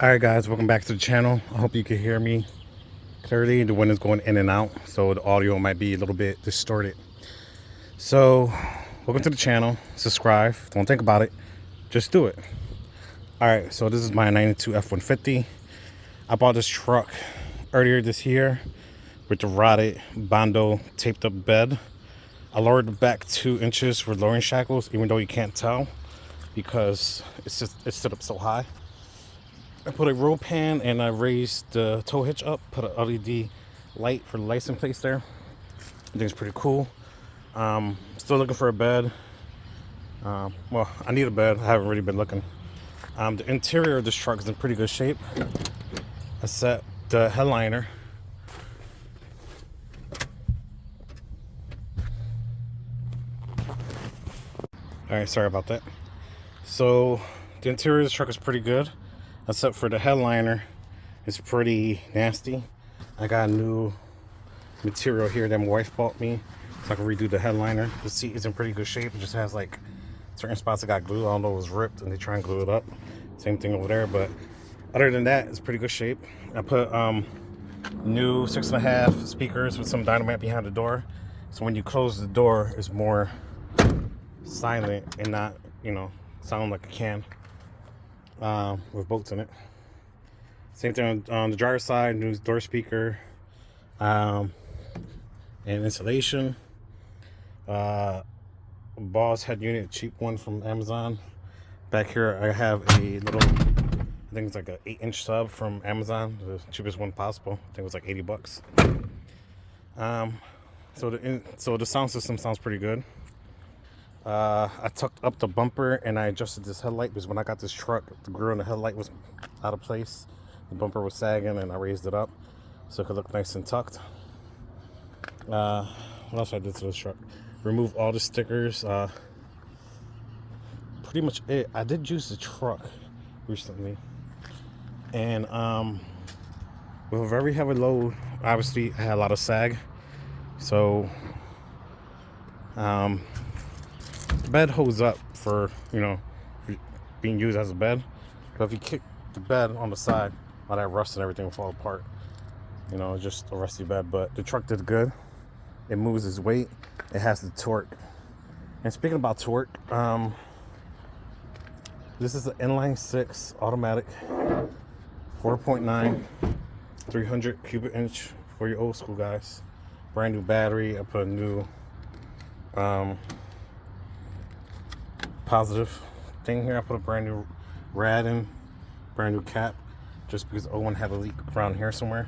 Alright guys, welcome back to the channel. I hope you can hear me clearly. The wind is going in and out, so the audio might be a little bit distorted. So, welcome to the channel. Subscribe. Don't think about it. Just do it. Alright, so this is my 92 F-150. I bought this truck earlier this year with the rotted Bondo taped up bed. I lowered the back 2 inches for lowering shackles, even though you can't tell because it stood up so high. I put a roll pan and I raised the tow hitch up, put an LED light for the license plates there. I think it's pretty cool. Still looking for a bed. Well, I need a bed. I haven't really been looking. The interior of this truck is in pretty good shape, except the headliner. Alright, sorry about that. So, the interior of this truck is pretty good, except for the headliner. It's pretty nasty. I got a new material here that my wife bought me, so I can redo the headliner. The seat is in pretty good shape. It just has like certain spots that got glue. I don't know, it was ripped and they try and glue it up. Same thing over there, but other than that, it's pretty good shape. I put new 6.5 speakers with some dynamite behind the door, so when you close the door, it's more silent and not, sound like a can with bolts in it. Same thing on the driver's side, new door speaker and insulation. Boss head unit, cheap one from Amazon. Back here I have a little, I think it's like an 8-inch sub from Amazon, the cheapest one possible. I think it was like 80 bucks. So the sound system sounds pretty good. I tucked up the bumper and I adjusted this headlight because when I got this truck, the grill and the headlight was out of place. The bumper was sagging and I raised it up so it could look nice and tucked. What else I did to this truck? Remove all the stickers. Pretty much it. I did use the truck recently, and with a very heavy load, obviously I had a lot of sag, so the bed holds up for being used as a bed, but if you kick the bed on the side, all that rust and everything will fall apart. It's just a rusty bed. But the truck did good. It moves its weight. It has the torque. And speaking about torque, this is an inline 6 automatic 4.9 300 cubic inch for your old school guys. Brand new battery. I put a new positive thing here. I put a brand new rad in, brand new cap, just because the old one had a leak around here somewhere.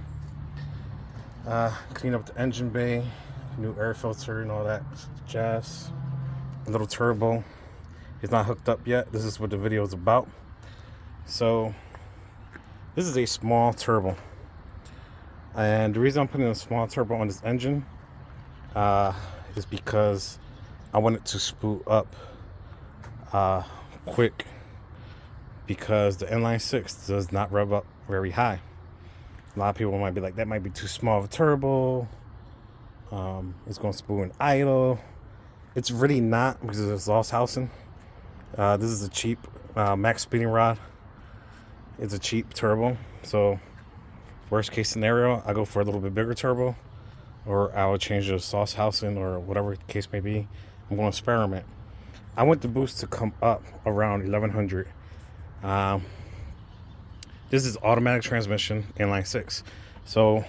Clean up the engine bay, new air filter and all that jazz. A little turbo. It's not hooked up yet. This is what the video is about. So this is a small turbo, and the reason I'm putting a small turbo on this engine is because I want it to spool up quick, because the inline 6 does not rev up very high. A lot of people might be like, that might be too small of a turbo. It's going to spool in idle. It's really not, because it's exhaust housing. This is a cheap max speeding rod. It's a cheap turbo, so worst case scenario, I go for a little bit bigger turbo, or I will change the exhaust housing, or whatever the case may be. I'm going to experiment. I want the boost to come up around 1100. This is automatic transmission, inline 6, so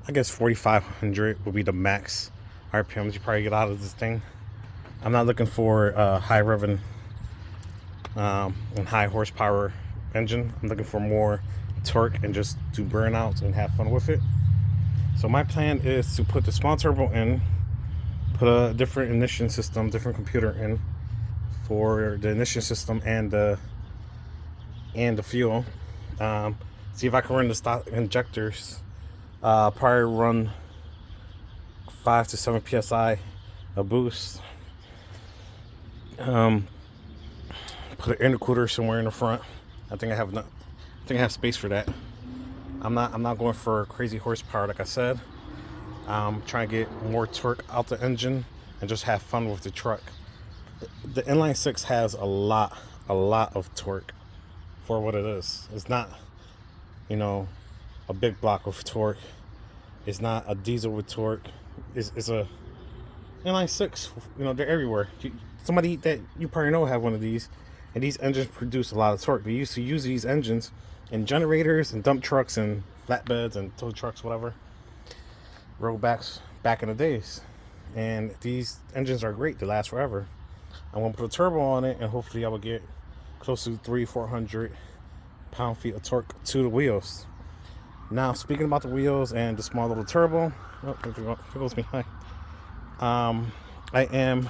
I guess 4500 will be the max RPMs you probably get out of this thing. I'm not looking for a high revving and high horsepower engine. I'm looking for more torque and just do burnouts and have fun with it. So my plan is to put the small turbo in, put a different ignition system, different computer in for the ignition system and the fuel. See if I can run the stock injectors. Probably run 5 to 7 psi a boost. Put an intercooler somewhere in the front. I think I have space for that. I'm not going for crazy horsepower, like I said. I'm trying to get more torque out the engine and just have fun with the truck. The inline 6 has a lot of torque for what it is. It's not, you know, a big block of torque. It's not a diesel with torque. It's a inline six. You know, they're everywhere. Somebody that you probably know have one of these, and these engines produce a lot of torque. They used to use these engines in generators and dump trucks and flatbeds and tow trucks, whatever, rollbacks back in the days. And these engines are great. They last forever. I want to put a turbo on it, and hopefully I will get close to 300-400 pound-feet of torque to the wheels. Now, speaking about the wheels and the small little turbo, there goes me. Hi. I am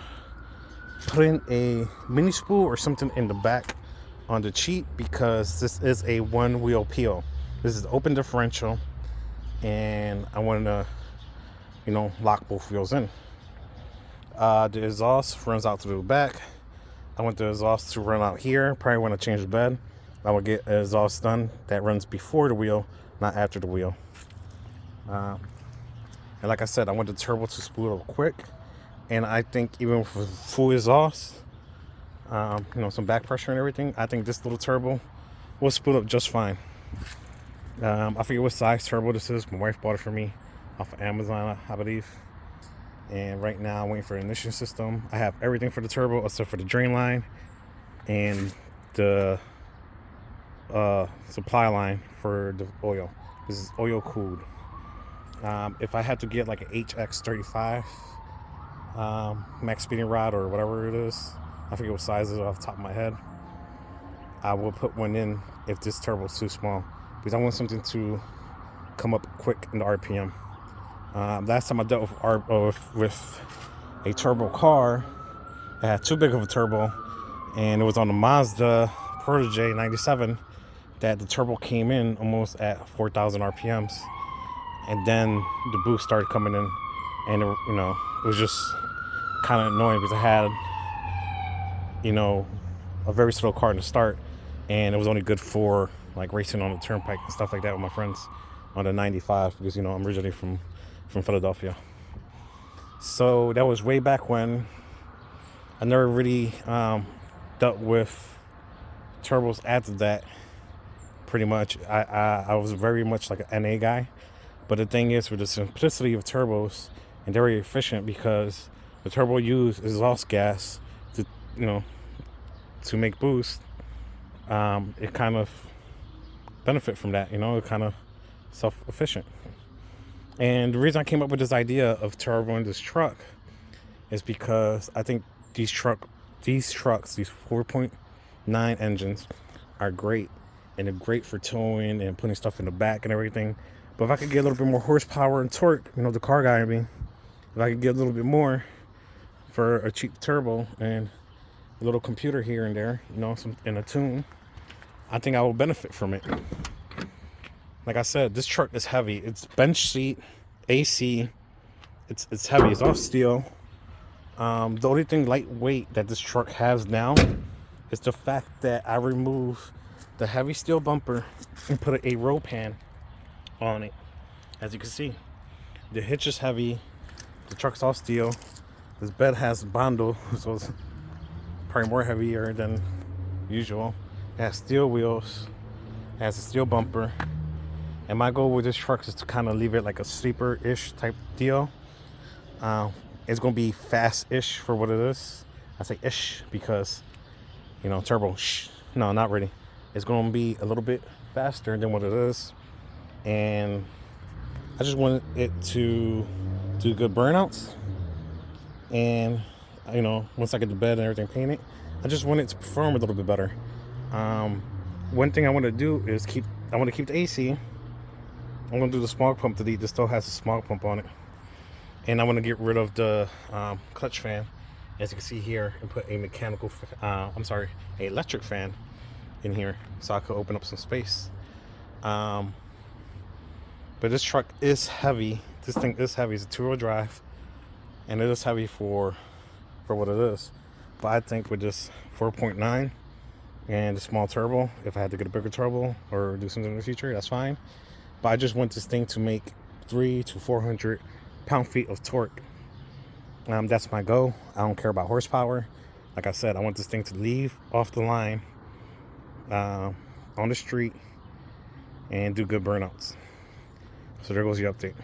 putting a mini spool or something in the back on the cheap because this is a one-wheel PO. This is open differential, and I want to, lock both wheels in. The exhaust runs out to the back. I want the exhaust to run out here. Probably want to change the bed. I will get an exhaust done that runs before the wheel, not after the wheel. And like I said, I want the turbo to spool up quick. And I think even with full exhaust, some back pressure and everything, I think this little turbo will spool up just fine. I forget what size turbo this is. My wife bought it for me off of Amazon, I believe. And right now I'm waiting for the ignition system. I have everything for the turbo except for the drain line and the supply line for the oil. This is oil cooled. If I had to get like an HX35 max speeding rod or whatever it is, I forget what size it is off the top of my head, I will put one in if this turbo is too small, because I want something to come up quick in the RPM. Last time I dealt with a turbo car, it had too big of a turbo, and it was on the Mazda Protege 97 that the turbo came in almost at 4,000 RPMs, and then the boost started coming in, and it was just kind of annoying because I had a very slow car to start, and it was only good for like racing on the turnpike and stuff like that with my friends on the 95, because I'm originally from Philadelphia. So that was way back when. I never really dealt with turbos after that. Pretty much, I was very much like an NA guy. But the thing is, with the simplicity of turbos, and they're very efficient because the turbo uses exhaust gas to make boost. It kind of benefit from that, it kind of self-efficient. And the reason I came up with this idea of turboing this truck is because I think these trucks, these 4.9 engines are great, and they're great for towing and putting stuff in the back and everything. But if I could get a little bit more horsepower and torque, the car guy in me, if I could get a little bit more for a cheap turbo and a little computer here and there, and a tune, I think I will benefit from it. Like I said, this truck is heavy. It's bench seat, AC. It's heavy. It's all steel. The only thing lightweight that this truck has now is the fact that I removed the heavy steel bumper and put a roll pan on it. As you can see, the hitch is heavy. The truck's all steel. This bed has Bondo, so it's probably more heavier than usual. It has steel wheels. It has a steel bumper. And my goal with this truck is to kind of leave it like a sleeper-ish type deal. It's going to be fast-ish for what it is. I say ish because, turbo, no, not really. It's going to be a little bit faster than what it is. And I just want it to do good burnouts. And, once I get the bed and everything painted, I just want it to perform a little bit better. One thing I want to do is I want to keep the AC. I'm going to do the smog pump delete. This still has a smog pump on it. And I want to get rid of the clutch fan, as you can see here, and put a electric fan in here so I could open up some space. But this truck is heavy. This thing is heavy. It's a two-wheel drive, and it is heavy for what it is. But I think with this 4.9 and the small turbo, if I had to get a bigger turbo or do something in the future, that's fine. But I just want this thing to make 300 to 400 pound-feet of torque. That's my goal. I don't care about horsepower. Like I said, I want this thing to leave off the line on the street and do good burnouts. So there goes your update.